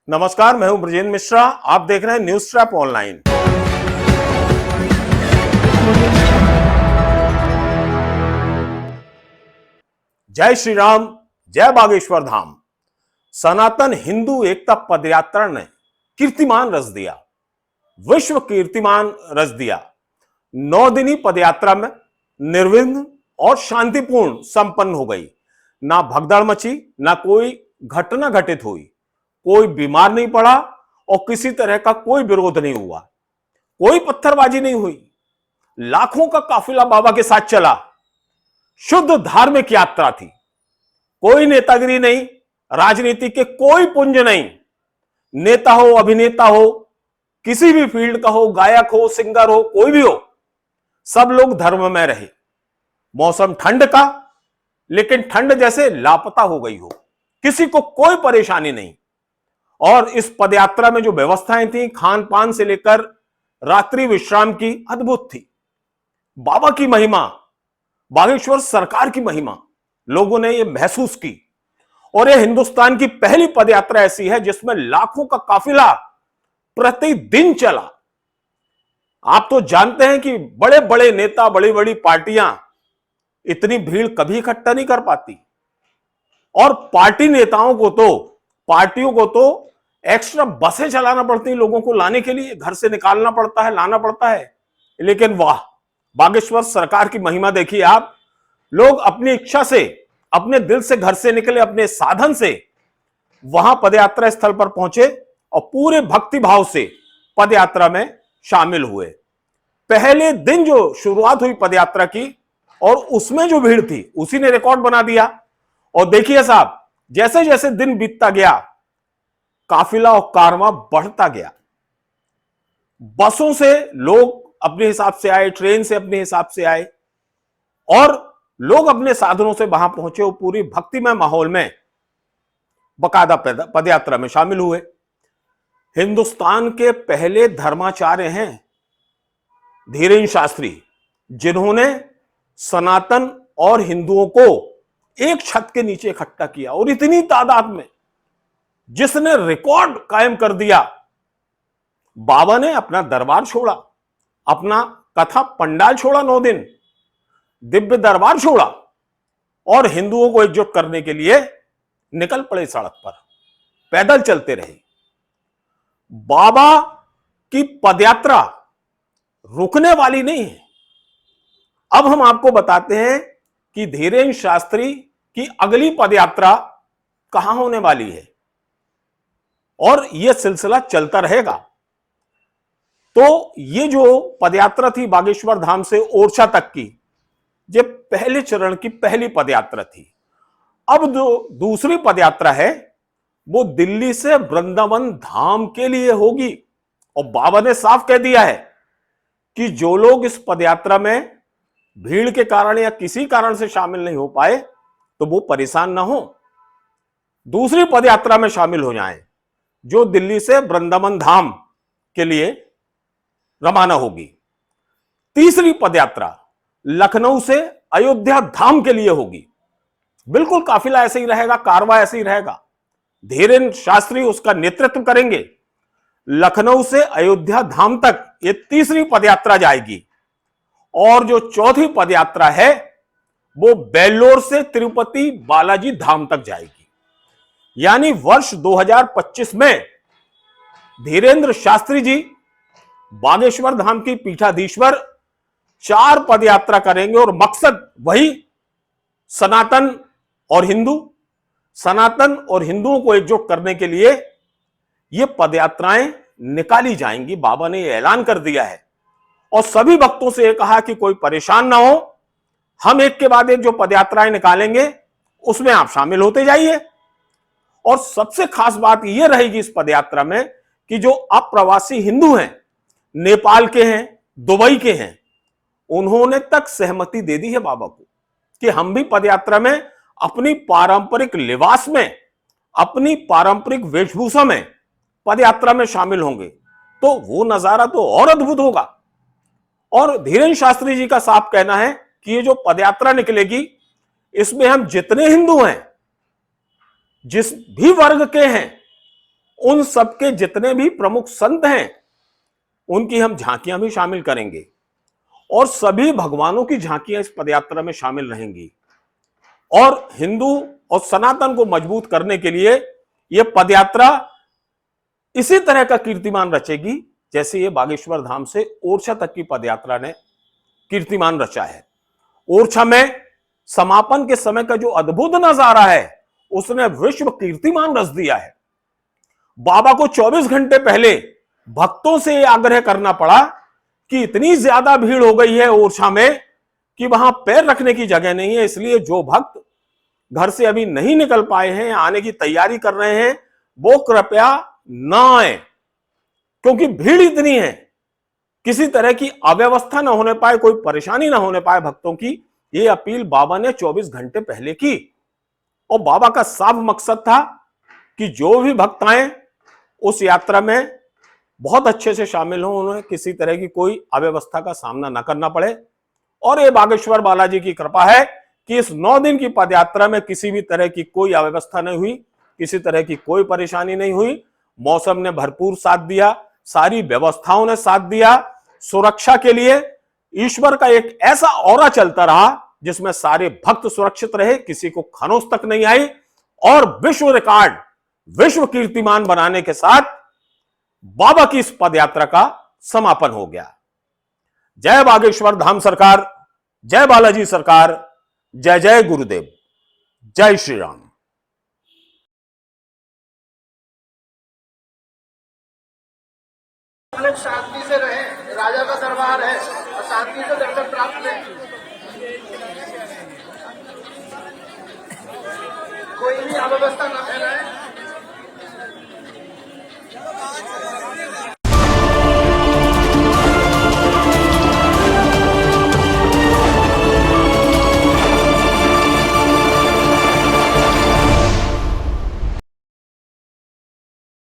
नमस्कार, मैं हूं ब्रजेंद्र मिश्रा। आप देख रहे हैं न्यूज ट्रैप ऑनलाइन। जय श्री राम, जय बागेश्वर धाम। सनातन हिंदू एकता पदयात्रा ने कीर्तिमान रच दिया, विश्व कीर्तिमान रच दिया। 9 दिनी पदयात्रा में निर्विघ्न और शांतिपूर्ण संपन्न हो गई। ना भगदड़ मची, ना कोई घटना घटित हुई, कोई बीमार नहीं पड़ा और किसी तरह का कोई विरोध नहीं हुआ, कोई पत्थरबाजी नहीं हुई। लाखों का काफिला बाबा के साथ चला। शुद्ध धार्मिक यात्रा थी। कोई नेतागिरी नहीं, राजनीति के कोई पुंज नहीं। नेता हो, अभिनेता हो, किसी भी फील्ड का हो, गायक हो, सिंगर हो, कोई भी हो, सब लोग धर्म में रहे। मौसम ठंड का, लेकिन ठंड जैसे लापता हो गई हो, किसी को कोई परेशानी नहीं। और इस पदयात्रा में जो व्यवस्थाएं थी, खान पान से लेकर रात्रि विश्राम की, अद्भुत थी। बाबा की महिमा, बागेश्वर सरकार की महिमा लोगों ने यह महसूस की। और यह हिंदुस्तान की पहली पदयात्रा ऐसी है जिसमें लाखों का काफिला प्रतिदिन चला। आप तो जानते हैं कि बड़े बड़े नेता, बड़ी बड़ी पार्टियां इतनी भीड़ कभी इकट्ठा नहीं कर पाती। और पार्टी नेताओं को तो, पार्टियों को तो एक्स्ट्रा बसें चलाना पड़ती हैं, लोगों को लाने के लिए घर से निकालना पड़ता है, लाना पड़ता है। लेकिन वाह, बागेश्वर सरकार की महिमा देखिए आप। लोग अपनी इच्छा से, अपने दिल से घर से निकले, अपने साधन से वहां पदयात्रा स्थल पर पहुंचे और पूरे भक्ति भाव से पदयात्रा में शामिल हुए। पहले दिन जो शुरुआत हुई पदयात्रा की और उसमें जो भीड़ थी, उसी ने रिकॉर्ड बना दिया। और देखिए साहब, जैसे जैसे दिन बीतता गया, काफिला और कारवां बढ़ता गया। बसों से लोग अपने हिसाब से आए, ट्रेन से अपने हिसाब से आए और लोग अपने साधनों से वहां पहुंचे और पूरी भक्तिमय माहौल में बकायदा पदयात्रा में शामिल हुए। हिंदुस्तान के पहले धर्माचार्य हैं धीरेन्द्र शास्त्री, जिन्होंने सनातन और हिंदुओं को एक छत के नीचे इकट्ठा किया और इतनी तादाद में, जिसने रिकॉर्ड कायम कर दिया। बाबा ने अपना दरबार छोड़ा, अपना कथा पंडाल छोड़ा, 9 दिन दिव्य दरबार छोड़ा और हिंदुओं को एकजुट करने के लिए निकल पड़े सड़क पर, पैदल चलते रहे। बाबा की पदयात्रा रुकने वाली नहीं है। अब हम आपको बताते हैं कि धीरेन्द्र शास्त्री की अगली पदयात्रा कहां होने वाली है और यह सिलसिला चलता रहेगा। तो ये जो पदयात्रा थी बागेश्वर धाम से ओरछा तक की, ये पहले चरण की पहली पदयात्रा थी। अब जो दूसरी पदयात्रा है वो दिल्ली से वृंदावन धाम के लिए होगी। और बाबा ने साफ कह दिया है कि जो लोग इस पदयात्रा में भीड़ के कारण या किसी कारण से शामिल नहीं हो पाए तो वो परेशान ना हो, दूसरी पदयात्रा में शामिल हो जाएं, जो दिल्ली से वृंदावन धाम के लिए रवाना होगी। तीसरी पदयात्रा लखनऊ से अयोध्या धाम के लिए होगी। बिल्कुल काफिला ऐसे ही रहेगा, कारवां ऐसे ही रहेगा। धीरेन्द्र शास्त्री उसका नेतृत्व करेंगे। लखनऊ से अयोध्या धाम तक ये तीसरी पदयात्रा जाएगी। और जो चौथी पदयात्रा है वो बेल्लोर से तिरुपति बालाजी धाम तक जाएगी। यानी वर्ष 2025 में धीरेन्द्र शास्त्री जी बागेश्वर धाम की पीठाधीश्वर 4 पदयात्रा करेंगे और मकसद वही सनातन और हिंदुओं को एकजुट करने के लिए ये पदयात्राएं निकाली जाएंगी। बाबा ने यह ऐलान कर दिया है और सभी भक्तों से यह कहा कि कोई परेशान ना हो, हम एक के बाद एक जो पदयात्राएं निकालेंगे उसमें आप शामिल होते जाइए। और सबसे खास बात यह रहेगी इस पदयात्रा में कि जो अप्रवासी हिंदू हैं, नेपाल के हैं, दुबई के हैं, उन्होंने तक सहमति दे दी है बाबा को कि हम भी पदयात्रा में अपनी पारंपरिक लिबास में, अपनी पारंपरिक वेशभूषा में पदयात्रा में शामिल होंगे। तो वो नजारा तो और अद्भुत होगा। और धीरेन्द्र शास्त्री जी का साफ कहना है कि ये जो पदयात्रा निकलेगी, इसमें हम जितने हिंदू हैं, जिस भी वर्ग के हैं, उन सबके जितने भी प्रमुख संत हैं उनकी हम झांकियां भी शामिल करेंगे और सभी भगवानों की झांकियां इस पदयात्रा में शामिल रहेंगी। और हिंदू और सनातन को मजबूत करने के लिए यह पदयात्रा इसी तरह का कीर्तिमान रचेगी जैसे ये बागेश्वर धाम से ओरछा तक की पदयात्रा ने कीर्तिमान रचा है। ओरछा में समापन के समय का जो अद्भुत नजारा है उसने विश्व कीर्तिमान रच दिया है। बाबा को 24 घंटे पहले भक्तों से यह आग्रह करना पड़ा कि इतनी ज्यादा भीड़ हो गई है ओरछा में कि वहां पैर रखने की जगह नहीं है, इसलिए जो भक्त घर से अभी नहीं निकल पाए हैं, आने की तैयारी कर रहे हैं, वो कृपया ना आए, क्योंकि भीड़ इतनी है। किसी तरह की अव्यवस्था ना होने पाए, कोई परेशानी ना होने पाए भक्तों की, ये अपील बाबा ने 24 घंटे पहले की। और बाबा का साफ मकसद था कि जो भी भक्त आए उस यात्रा में बहुत अच्छे से शामिल हो, उन्हें किसी तरह की कोई अव्यवस्था का सामना न करना पड़े। और ये बागेश्वर बालाजी की कृपा है कि इस 9 दिन की पदयात्रा में किसी भी तरह की कोई अव्यवस्था नहीं हुई, किसी तरह की कोई परेशानी नहीं हुई। मौसम ने भरपूर साथ दिया, सारी व्यवस्थाओं ने साथ दिया। सुरक्षा के लिए ईश्वर का एक ऐसा औरा चलता रहा जिसमें सारे भक्त सुरक्षित रहे, किसी को खनोज तक नहीं आई और विश्व रिकॉर्ड, विश्व कीर्तिमान बनाने के साथ बाबा की इस पदयात्रा का समापन हो गया। जय बागेश्वर धाम सरकार, जय बालाजी सरकार, जय जय गुरुदेव, जय श्री राम। लोग शांति से रहे, राजा का दरबार है और शांति से दर्शन प्राप्त करें। कोई भी अव्यवस्था न फैलाए।